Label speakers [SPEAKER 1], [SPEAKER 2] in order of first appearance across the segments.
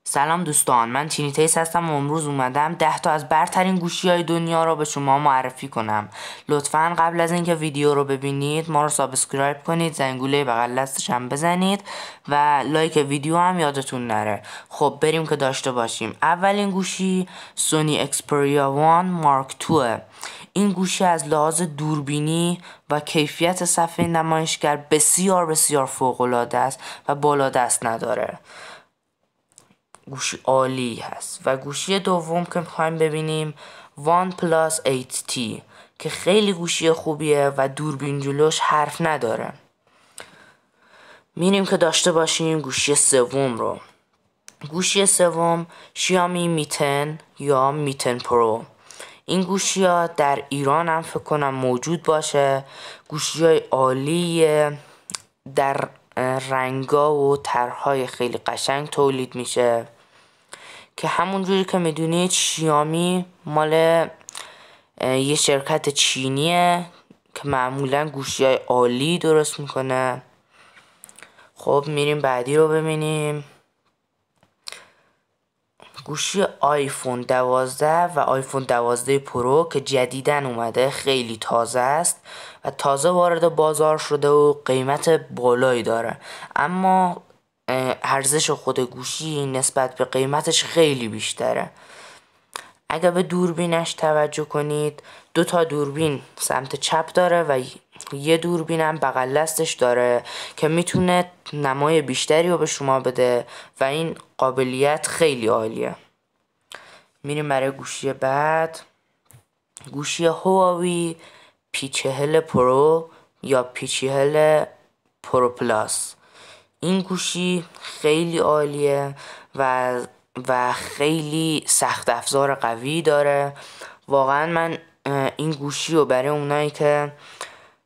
[SPEAKER 1] سلام دوستان، من چینی تیس هستم و امروز اومدم 10 تا از برترین گوشی های دنیا رو به شما معرفی کنم. لطفا قبل از اینکه ویدیو رو ببینید ما رو سابسکرایب کنید، زنگوله بغل دستش هم بزنید و لایک ویدیو هم یادتون نره. خب بریم که داشته باشیم. اولین گوشی سونی اکسپریا 1 مارک 2. این گوشی از لحاظ دوربینی و کیفیت صفحه نمایشگر بسیار فوق العاده است و بالا دست نداره. گوشی عالی هست. و گوشی دوم که میخوایم ببینیم وان پلاس 8T که خیلی گوشی خوبیه و دوربین جلوش حرف نداره. میریم که داشته باشیم گوشی سوم رو. گوشی سوم شیائومی می 10 یا می 10 پرو. این گوشی ها در ایران هم فکر کنم موجود باشه. گوشی های عالیه، در رنگا و طرحهای خیلی قشنگ تولید میشه که همونجوری که میدونید شیائومی مال یه شرکت چینیه که معمولا گوشی های عالی درست میکنه. خب میریم بعدی رو ببینیم. گوشی آیفون 12 و آیفون 12 پرو که جدیدن اومده، خیلی تازه است و تازه وارد بازار شده و قیمت بالایی داره، اما ارزش خود گوشی نسبت به قیمتش خیلی بیشتره. اگر به دوربینش توجه کنید، 2 تا دوربین سمت چپ داره و یه دوربین هم بغل دستش داره که میتونه نمای بیشتری رو به شما بده و این قابلیت خیلی عالیه. میریم برای گوشی بعد. گوشی هواوی P40 پرو یا P40 پرو پلاس. این گوشی خیلی عالیه و خیلی سخت افزار قوی داره. واقعا من این گوشی رو برای اونایی که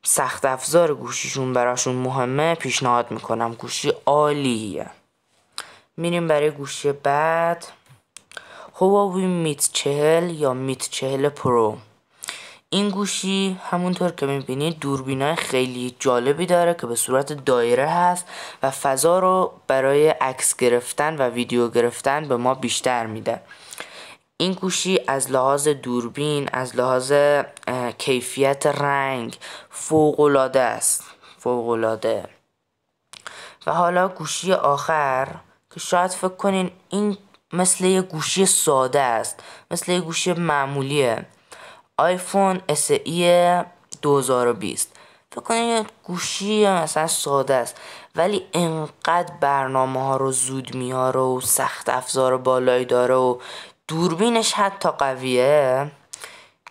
[SPEAKER 1] سخت افزار گوشیشون براشون مهمه پیشنهاد میکنم. گوشی عالیه. میریم برای گوشی بعد. هواوی میت 40 یا میت 40 پرو. این گوشی همونطور که میبینید دوربینای خیلی جالبی داره که به صورت دایره هست و فضا رو برای عکس گرفتن و ویدیو گرفتن به ما بیشتر میده. این گوشی از لحاظ دوربین، از لحاظ کیفیت رنگ فوق العاده است، فوق العاده. و حالا گوشی آخر که شاید فکر کنین این مثل یه گوشی ساده است، مثل یه گوشی معمولیه. آیفون SE 2020. فکر کنین یه گوشی مثلا ساده است ولی انقدر برنامه ها رو زود میاره و سخت افزار بالایی داره و دوربینش حتی قویه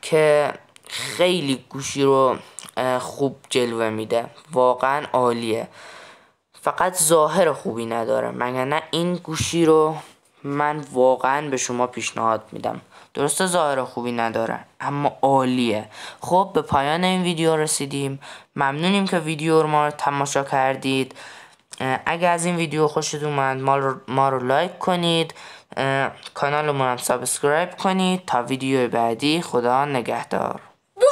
[SPEAKER 1] که خیلی گوشی رو خوب جلوه میده. واقعا عالیه، فقط ظاهر خوبی نداره، مگر نه این گوشی رو من واقعا به شما پیشنهاد میدم. درسته ظاهر خوبی نداره اما عالیه. خب به پایان این ویدیو رسیدیم. ممنونیم که ویدیو رو ما رو تماشا کردید. اگر از این ویدیو خوشتون اومد ما رو لایک کنید، کانال ما رو سابسکرایب کنید. تا ویدیو بعدی، خدا نگهدار.